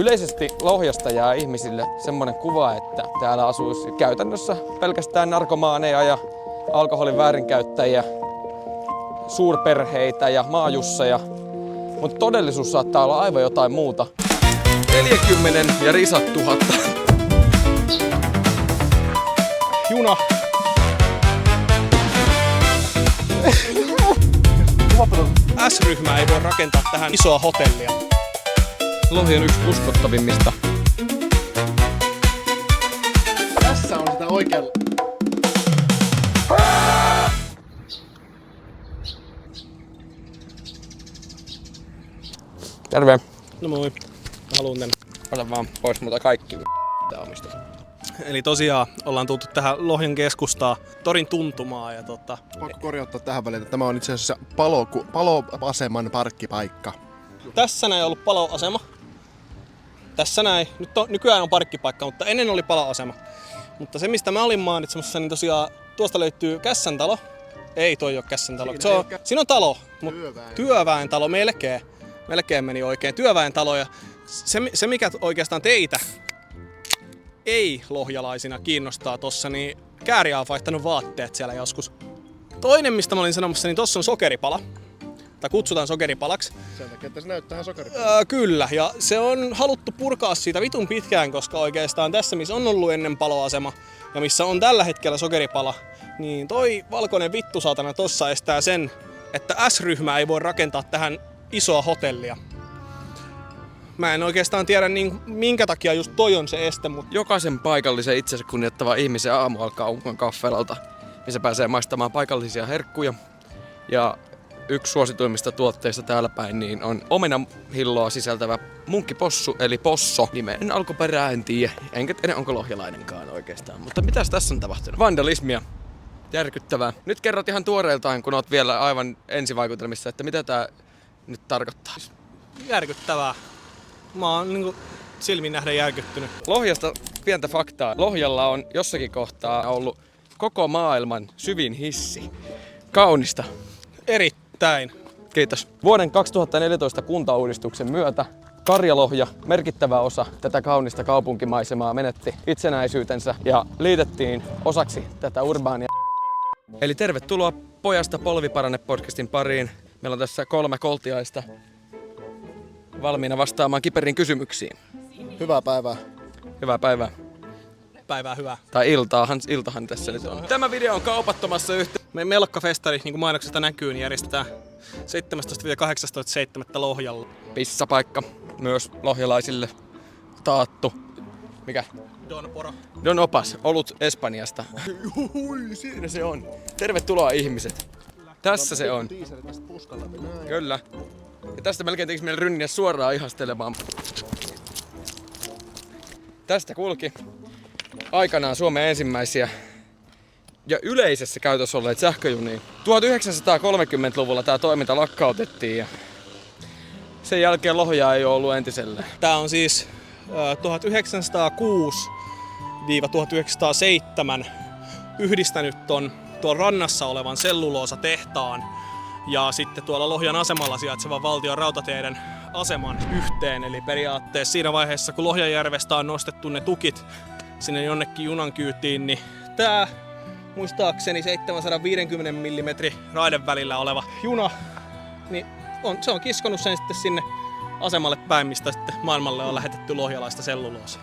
Yleisesti Lohjasta jää ihmisille semmoinen kuva, että täällä asuisi käytännössä pelkästään narkomaaneja ja alkoholin väärinkäyttäjiä, suurperheitä ja maajusseja, mutta todellisuus saattaa olla aivan jotain muuta. 40 ja risat 1000. Juna. S-ryhmää ei voi rakentaa tähän isoa hotellia. Lohi on yksi uskottavimmista. Tässä on sitä oikealla. Terve. No moi. Mä haluun tänne. Ota vaan pois muuta kaikki omistus. Eli tosiaan ollaan tultu tähän Lohjan keskustaan, torin tuntumaan ja Pakko korjauttaa tähän väliin, että tämä on itse asiassa paloaseman parkkipaikka. tässä näin on ollut paloasema. Tässä näin. Nykyään on parkkipaikka, mutta ennen oli paloasema. Mutta se mistä mä olin mainitsemassa, niin tosiaan tuosta löytyy Kässän talo. Ei toi oo Kässän talo. Siinä on talo, mutta työväen talo melkein. Melkein meni oikein. Työväen talo ja se mikä oikeastaan teitä ei-lohjalaisina kiinnostaa tossa, niin Kääriä on vaihtanut vaatteet siellä joskus. Toinen mistä mä olin sanomassa, niin tossa on sokeripala. Tai kutsutaan sokeripalaksi. Sen takia, että se näyttää ihan sokeripala. Kyllä, ja se on haluttu purkaa siitä vitun pitkään, koska oikeastaan tässä missä on ollut ennen paloasema ja missä on tällä hetkellä sokeripala, niin toi valkoinen vittusaatana tossa estää sen, että S-ryhmää ei voi rakentaa tähän isoa hotellia. Mä en oikeastaan tiedä minkä takia just toi on se este, mutta Jokaisen paikallisen itsensä kunnioittava ihmisen aamu alkaa Unkan kaffelalta, missä pääsee maistamaan paikallisia herkkuja. Ja yksi suosituimmista tuotteista täällä päin niin on omenahilloa sisältävä munkkipossu, eli posso. Nimen alkuperää en tiedä, enkä tiedä onko lohjalainenkaan oikeastaan. Mutta mitäs tässä on tapahtunut? Vandalismia. Järkyttävää. Nyt kerrot ihan tuoreeltaan, kun oot vielä aivan ensivaikutelmissa, että mitä tää nyt tarkoittaa. järkyttävää. Mä oon niinku silmin nähden järkyttynyt. Lohjasta pientä faktaa. Lohjalla on jossakin kohtaa ollut koko maailman syvin hissi. Kaunista. Erittäin. Kiitos. Vuoden 2014 kuntauudistuksen myötä Karjalohja, merkittävä osa tätä kaunista kaupunkimaisemaa, menetti itsenäisyytensä ja liitettiin osaksi tätä urbaania. Eli tervetuloa Pojasta polviparanne podcastin pariin. Meillä on tässä 3 koltiaista valmiina vastaamaan kiperiin kysymyksiin. Hyvää päivää. Hyvää päivää. Päivää hyvää. Tai iltahan tässä nyt on. Tämä video on kaupattomassa Meidän melkkafestari, niin kuin mainoksesta näkyy, niin järjestetään 17-18.7. Lohjalla. pissapaikka myös lohjalaisille taattu. Mikä? Don Poro. Don Opas, olut Espanjasta. Hui, siinä se on. Tervetuloa ihmiset. Tässä se on. Kyllä. Ja tästä melkein tekisi meidän rynniä suoraan ihastelemaan. Tästä kulki aikanaan Suomen ensimmäisiä ja yleisessä käytössä olleet sähköjunia. 1930-luvulla tämä toiminta lakkautettiin ja sen jälkeen Lohjaa ei ole ollut entiselle. Tää on siis 1906-1907 yhdistänyt ton tuolla rannassa olevan selluloosatehtaan ja sitten tuolla Lohjan asemalla sijaitsevan valtion rautateiden aseman yhteen. Eli periaatteessa siinä vaiheessa, kun Lohjanjärvestä on nostettu ne tukit sinne jonnekin junan kyytiin, niin tää muistaakseni 750 mm raiden välillä oleva juna, niin se on kiskonut sen sitten sinne asemalle päin, mistä sitten maailmalle on lähetetty lohjalaista selluloosaa.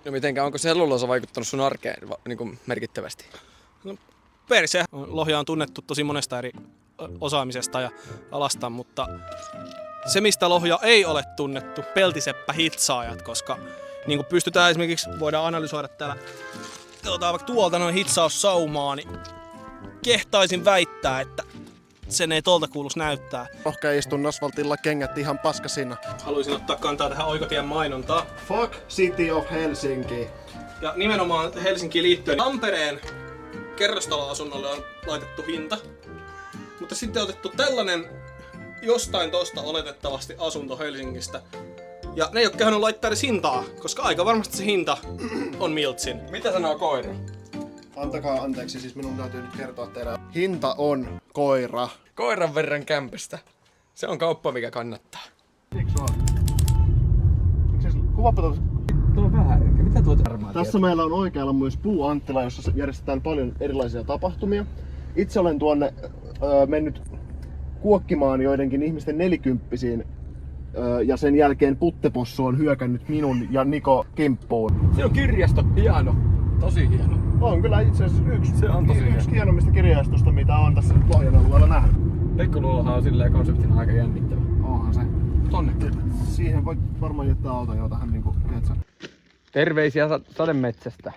No mitenkä, onko selluloosa vaikuttanut sun arkeen niin kuin merkittävästi? No, perse. Lohja on tunnettu tosi monesta eri osaamisesta ja alasta, mutta se mistä Lohja ei ole tunnettu, peltiseppä hitsaajat, koska niin kuin pystytään esimerkiksi, voidaan analysoida täällä, katsotaan vaikka tuolta noin hitsaussaumaa, niin kehtaisin väittää, että sen ei tuolta kuulus näyttää. Rohkea istun asfaltilla, kengät ihan paskasina. Haluaisin ottaa kantaa tähän Oikotien mainontaa. Fuck City of Helsinki. Ja nimenomaan Helsinkiin liittyen Tampereen kerrostaloasunnolle on laitettu hinta. Mutta sitten on otettu tällainen jostain tosta oletettavasti asunto Helsingistä. Ja ne ei ole kehannut laittaa edes hintaa, koska aika varmasti se hinta on miltsin. Mitä sanoo koira? Antakaa anteeksi, siis minun täytyy nyt kertoa teille. Hinta on koira. Koiran verran kämpästä. Se on kauppa, mikä kannattaa. Kuvaappa tuossa. Tuo on vähän. Mitä tuo varmaan Tässä meillä on oikealla myös Puu Anttila, jossa järjestetään paljon erilaisia tapahtumia. Itse olen tuonne mennyt kuokkimaan joidenkin ihmisten nelikymppisiin ja sen jälkeen Puttepossu on hyökännyt minun ja Niko kimppuun. Se on kirjasto, hieno. Tosi hieno. On kyllä itse asiassa yksi hieno. hienommista kirjastosta, mitä on tässä Lohjan alueella nähnyt. Pekkoluolahan on silleen konseptina aika jännittävä. Onhan se. Tonne. Siihen voit varmaan jättää auton jo tähän niinku, tiedätkö? Terveisiä sademetsästä.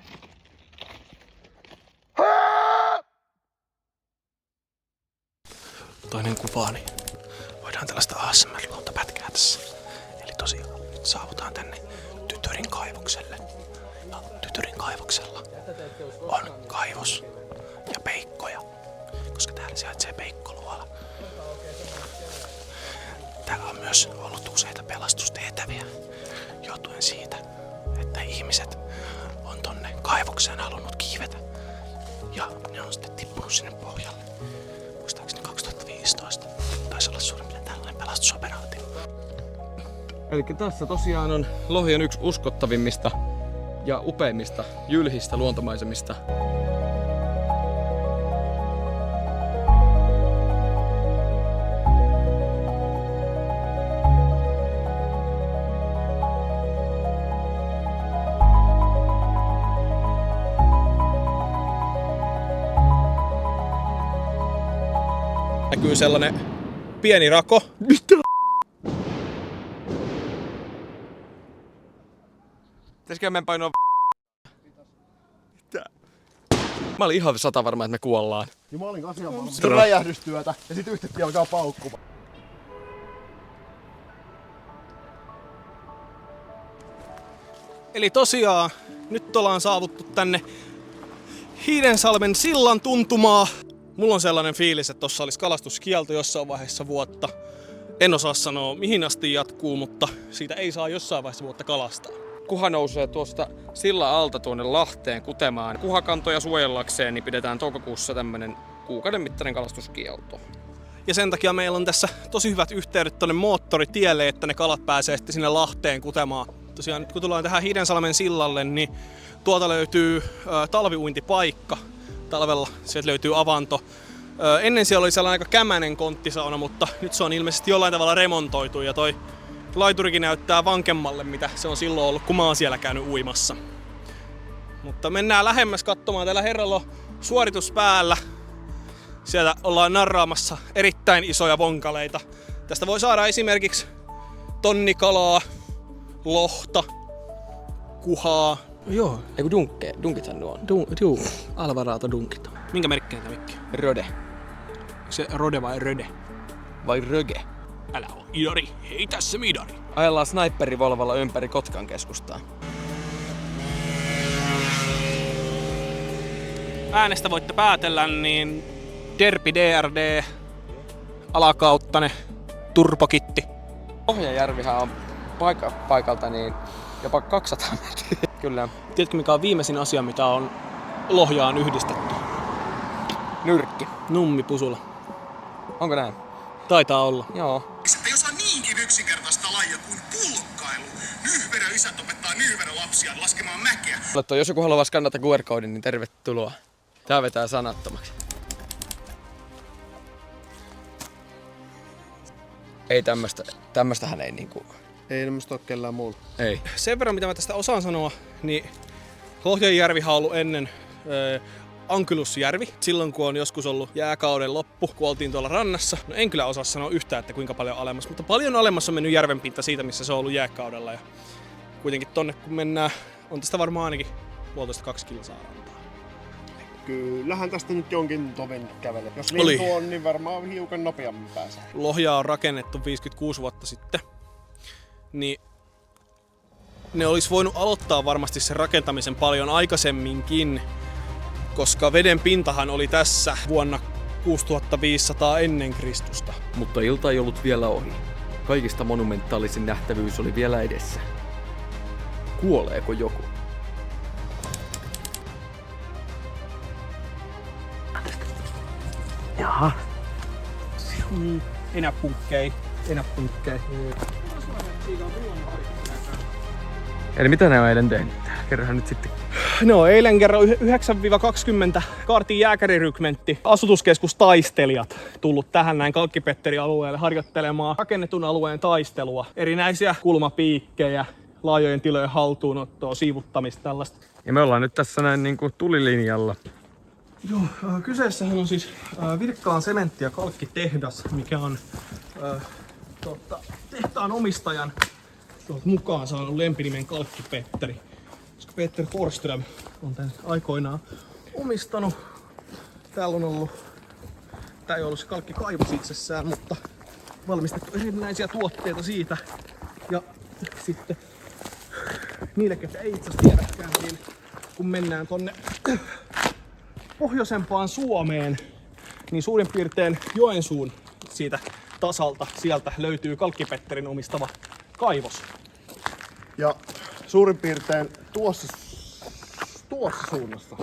Toinen kuva, niin voidaan tällaista ASMR-luontopätkää tässä. Eli tosiaan nyt saavutaan tänne Tytörin kaivokselle. Ja Tytörin kaivoksella on kaivos ja peikkoja, koska täällä sijaitsee peikkoluola. Täällä on myös ollut useita pelastustehtäviä johtuen siitä, että ihmiset on tonne kaivokseen halunnut kiivetä ja ne on sitten tippunut sinne pohjalle. Muistaakseni 2015 taisi olla suurin piirtein tällainen pelastusoperaatio. Eli tässä tosiaan on Lohjan yksi uskottavimmista ja upeimmista jylhistä luontomaisemista. Näkyy sellainen pieni rako. Pitäisikö meidän painoa Mitä? Mä olin ihan 100 varma, että me kuollaan. Ja mä olin asiaan valmis räjähdystyötä ja sit yhtäkkiä alkaa paukkumaan. Eli tosiaan nyt ollaan saavuttu tänne Hiidensalmen sillan tuntumaa. Mulla on sellainen fiilis, että tossa olisi kalastuskielto jossain vaiheessa vuotta. En osaa sanoa mihin asti jatkuu, mutta siitä ei saa jossain vaiheessa vuotta kalastaa. Kuha nousee tuosta sillan alta tuonne Lahteen kutemaan. Kuhakantoja suojellakseen niin pidetään toukokuussa tämmönen kuukauden mittainen kalastuskielto. Ja sen takia meillä on tässä tosi hyvät yhteydet tonne moottoritielle, että ne kalat pääsee sitten sinne Lahteen kutemaan. Tosiaan nyt kun tullaan tähän Hiidensalmen sillalle, niin tuolta löytyy talviuintipaikka. Talvella sieltä löytyy avanto. Ennen siellä oli sellainen aika kämänen konttisauna, mutta nyt se on ilmeisesti jollain tavalla remontoitu ja toi laiturikin näyttää vankemmalle, mitä se on silloin ollut, kun mä oon siellä käynyt uimassa. Mutta mennään lähemmäs katsomaan. Täällä herralla on suoritus päällä. Sieltä ollaan narraamassa erittäin isoja vonkaleita. Tästä voi saada esimerkiksi tonnikalaa, lohta, kuhaa. Joo, eiku dunkithan nuo on. Juu, Alvarado dunkit. Minkä merkkinen tämä mikki? Röde. Se rode vai röde? Vai röge? Älä oo idari, heitä se midari. Ajellaan sniperivolvalla ympäri Kotkan keskustaa. Äänestä voitte päätellä, niin Derpi DRD, alakauttane, turpokitti. Lohjajärvihän on paikalta niin jopa 200 metriä. Kyllä. Tiedätkö mikä on viimeisin asia, mitä on Lohjaan yhdistetty? Nyrkki. Nummipusula. Onko näin? Taitaa olla. Joo. Että jos on niinkin yksinkertaista lajia kuin pulkkailu, Nyhverö-isät opettaa Nyhverö-lapsia laskemaan mäkeä. Jos joku haluaa skannata QR-koodin, niin tervetuloa. Tää vetää sanattomaksi. Ei tämmöstähän ei niinku... Ei tämmöstä oo kellään muulla. Ei. Sen verran mitä mä tästä osaan sanoa, niin Lohjanjärvihän on ollut ennen Ankylusjärvi. Silloin kun on joskus ollut jääkauden loppu, kun oltiin tuolla rannassa. No en kyllä osaa sanoa yhtään, että kuinka paljon alemmas, mutta paljon alemmas on mennyt järvenpinta siitä, missä se on ollut jääkaudella. Ja kuitenkin tonne kun mennään, on tästä varmaan ainakin 1,5–2 kilsaa rantaa. Kyllähän tästä nyt jonkin tovin kävelee. Jos Oli. lintu on, niin varmaan hiukan nopeammin pääsee. Lohja on rakennettu 56 vuotta sitten. Niin ne olisi voinut aloittaa varmasti sen rakentamisen paljon aikaisemminkin, koska veden pintahan oli tässä vuonna 6500 ennen Kristusta. Mutta ilta ei ollut vielä ohi. Kaikista monumentaalisin nähtävyys oli vielä edessä. Kuoleeko joku? Jaha. Enäpunkkei. Eli mitä ne on eilen tehnyt? Kerrohan nyt sitten. No eilen kerran 9-20 kaartin jääkärirykmentti, asutuskeskustaistelijat tullut tähän näin Kalkkipetterin alueelle harjoittelemaan rakennetun alueen taistelua. Erinäisiä kulmapiikkejä, laajojen tilojen haltuunottoa, siivuttamista tällaista. Ja me ollaan nyt tässä näin niinku tulilinjalla. Joo, kyseessähän on siis Virkkalan sementti- ja kalkkitehdas, mikä on tehtaan omistajan mukaan saanut lempinimen Kalkkipetteri. Koska Peter Forsström on tän aikoinaan omistanut. Täällä on ollut, tää ei ollut se kalkkikaivos itsessään, mutta valmistettu erinäisiä tuotteita siitä. Ja sitten niille, ketkä ei itse asiassa tiedäkään, niin kun mennään tonne pohjoisempaan Suomeen, niin suurin piirtein Joensuun siitä tasalta sieltä löytyy Kalkkipetterin omistava kaivos. Ja suurin piirtein tuossa suunnassa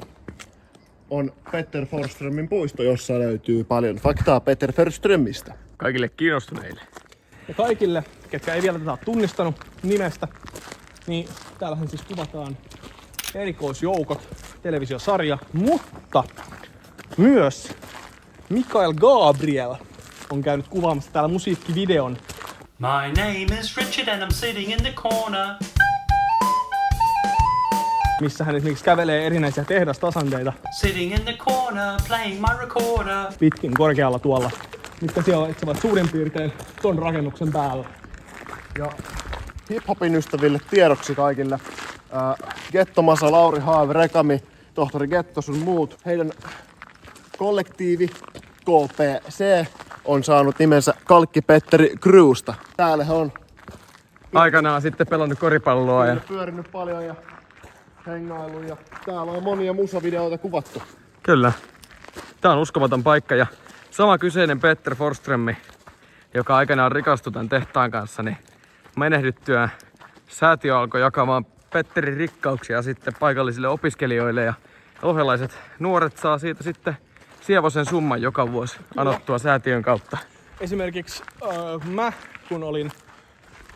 on Peter Forsströmin puisto, jossa löytyy paljon faktaa Peter Forsströmistä. Kaikille kiinnostuneille. Ja kaikille, ketkä ei vielä tätä ole tunnistanut nimestä, niin täällähän siis kuvataan erikoisjoukot, televisiosarja, mutta myös Mikael Gabriel on käynyt kuvaamassa täällä musiikkivideon. My name is Richard and I'm sitting in the corner. Missä hän esimerkiksi kävelee erinäisiä tehdastasanteita Sitting in the corner, playing my recorder. pitkin korkealla tuolla, mitkä siellä etsivät suurin piirtein ton rakennuksen päällä. Ja hiphopin ystäville tiedoksi kaikille. Gettomasa, Lauri Haave, Rekami, Tohtori Getto sun muut. Heidän kollektiivi KPC on saanut nimensä Kalkkipetteri Crewsta. Täällä he on Aikanaan sitten pelannut koripalloa ja pyörinyt paljon ja hengailu ja täällä on monia musavideoita kuvattu. kyllä. Tää on uskomaton paikka ja sama kyseinen Peter Forsström, joka aikanaan rikastui tämän tehtaan kanssa, niin menehdyttyään säätiö alkoi jakamaan Petterin rikkauksia sitten paikallisille opiskelijoille ja lohjalaiset nuoret saa siitä sitten sievoisen summan joka vuosi anottua säätiön kautta. Esimerkiksi mä, kun olin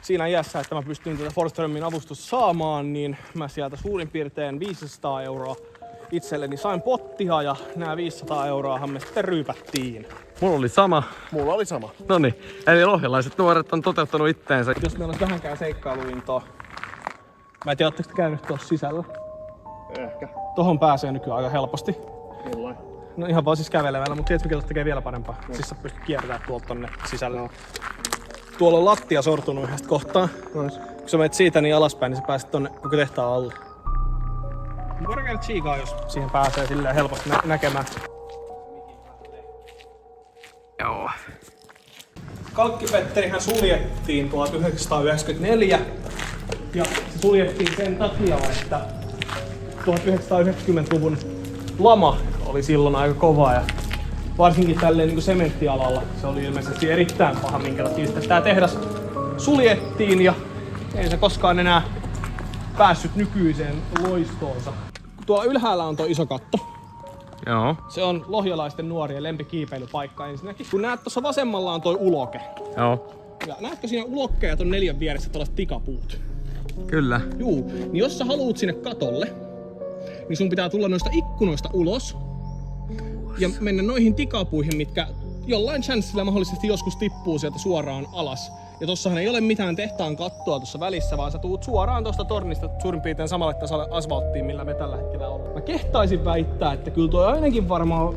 siinä iässä, että mä pystyin tätä Forsströmin avustusta saamaan, niin mä sieltä suurin piirtein 500 euroa itselleni sain pottia ja nämä 500 euroahan me sitten ryypättiin. Mulla oli sama. Mulla oli sama. Noniin, eli lohjalaiset nuoret on toteuttanut itteensä. Jos meillä olisi vähänkään seikkailuintoa. Mä en tiedä, ootteko te käynyt tuossa sisällä? Ehkä. Tohon pääsee nykyään aika helposti. Millain? No ihan vaan siis kävelemällä, mutta tiedätkö mikä tuosta tekee vielä parempaa? Siis sä pystyt kiertämään tuolta tonne sisälle. No. Tuolla on lattia sortunut yhdestä kohtaa. Nois. Kun sä menet siitä niin alaspäin, niin sä pääset tonne koko tehtaan alle. Voidaan käydä chiikaa, jos siihen pääsee silleen helposti näkemään. Joo. Kalkkipetterihän suljettiin 1994 ja se suljettiin sen takia, että 1990-luvun lama oli silloin aika kova ja varsinkin tälleen niin kuin sementtialalla se oli ilmeisesti erittäin paha, minkä takia sitten tää tehdas suljettiin ja ei se koskaan enää päässyt nykyiseen loistoonsa. Tuolla ylhäällä on tuo iso katto. Joo. Se on lohjalaisten nuorien lempikiipeilypaikka ensinnäkin. Kun näet tuossa vasemmalla on toi uloke. Joo. Ja näetkö siinä ulokkeja ton 4 vieressä tällaiset tikapuut? Kyllä. Juu, niin jos sä haluut sinne katolle, niin sun pitää tulla noista ikkunoista ulos ja mennä noihin tikapuihin, mitkä jollain chanssilla mahdollisesti joskus tippuu sieltä suoraan alas. Ja tossahan ei ole mitään tehtaan kattoa tuossa välissä, vaan sä tuut suoraan tuosta tornista suurin piirtein samalle tasalle asfalttiin, millä me tällä hetkellä ollaan. Mä kehtaisin väittää, että kyllä toi ainakin varmaan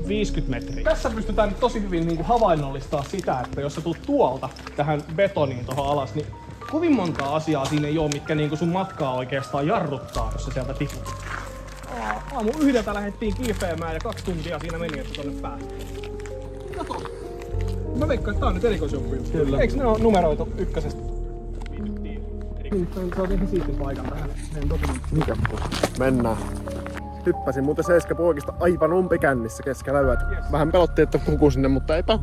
50 metriä. Tässä pystytään nyt tosi hyvin niin kuin havainnollistaa sitä, että jos sä tulet tuolta tähän betoniin tuohon alas, niin kovin monta asiaa siinä ei oo, mitkä niin kuin sun matkaa oikeastaan jarruttaa, jos sä sieltä tiput. Aamu 1 lähdettiin kiipeämään ja 2 tuntia siinä meni, että tonne päästiin. Kato. Mä veikkaan, että tää on nyt erikoisjoukko just. Kyllä. Eiks ne oo numeroitu ykkösestä? Sä oot ihan siitin paikan tähän meidän dokumenttiin. Mikä mennään. Hyppäsin muuten 7 poikista aivan umpikännissä keskellä yötä. Vähän pelotti, että kukuu sinne, mutta eipä.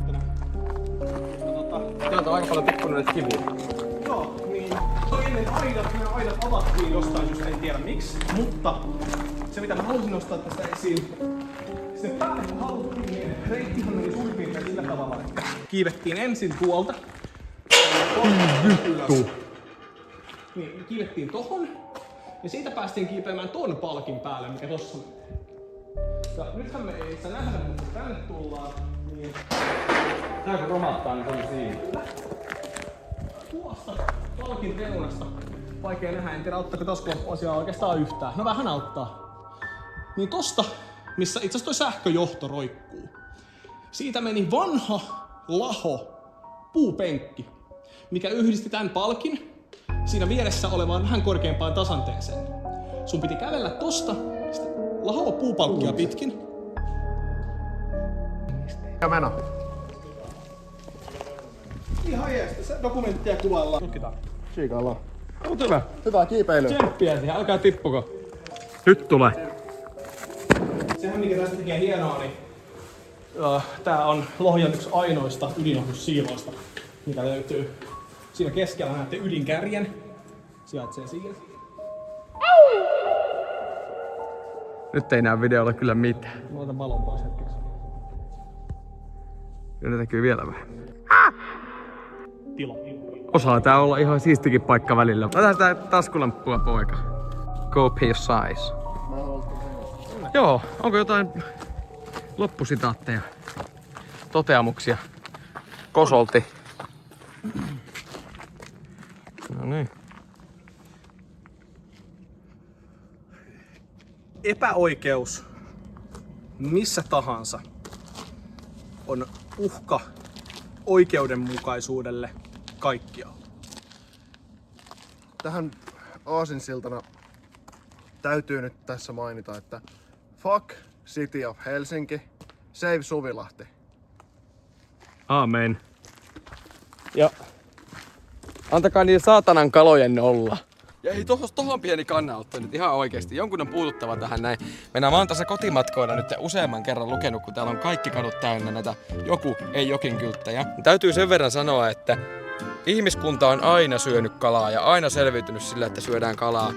Täältä on aika paljon tippunut kiviä. Joo, niin. Ennen aidat avattiin jostain syystä, en tiedä miksi. Mutta se mitä mä halusin nostaa tästä esiin, sinne päälle kun haluttiin, niin reittihän meni suurin piirtein sillä tavalla, että kiivettiin ensin tuolta. Vittu! Niin kiivettiin tohon. Ja siitä päästiin kiipeämään ton palkin päälle, mikä tossa on. Ja nythän me ei sitä nähdä, mutta kun tänne tullaan, niin... Tää kun romahtaa, niin se on siinä. Tuosta palkin reunasta. Vaikea nähdä, en tiedä auttaako tässä asiaa oikeastaan yhtään. No vähän auttaa. Niin tosta, missä itse asiassa toi sähköjohto roikkuu. Siitä meni vanha, laho, puupenkki, mikä yhdisti tämän palkin siinä vieressä olevaan vähän korkeampaan tasanteeseen. Sun piti kävellä tosta sitä lahoa puupalkkia pitkin. Ja meno. Ihan jees, se dokumenttia kuvaillaan. Tutkitaan. Siikaillaan. Oot hyvä. Hyvää kiipeilyä. Tsemppiä siihen, älkää tippuko. Nyt tulee. Sehän mikä tästä tekee hienoa, niin tää on Lohjan yksi ainoista ydinohjussiiloista, mikä löytyy. Siinä keskellä näette ydinkärjen. Sijaitsee siinä. Nyt ei näy videolla kyllä mitään. Mä otan valon pois hetkeksi. Kyllä ne näkyy vielä vähän. Tilo. Osaa tää olla ihan siistikin paikka välillä. Ota sitä taskulamppua, poika. Go pay your size. Joo, onko jotain loppusitaatteja, toteamuksia Kosolti? No niin. Epäoikeus missä tahansa on uhka oikeudenmukaisuudelle kaikkialla. Tähän aasinsiltana täytyy nyt tässä mainita, että fuck City of Helsinki, save Suvilahti. Aamen. Ja antakaa niiden saatanan kalojen olla. Ja ei tohon pieni kannanotto nyt ihan oikeesti. Jonkun on puututtava tähän näin. Mä oon tässä kotimatkoilla nyt useamman kerran lukenut, kun täällä on kaikki kadut täynnä näitä joku ei jokin kylttäjä. Täytyy sen verran sanoa, että ihmiskunta on aina syönyt kalaa ja aina selviytynyt sillä, että syödään kalaa.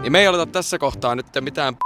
Ja me ei oleta tässä kohtaa nyt mitään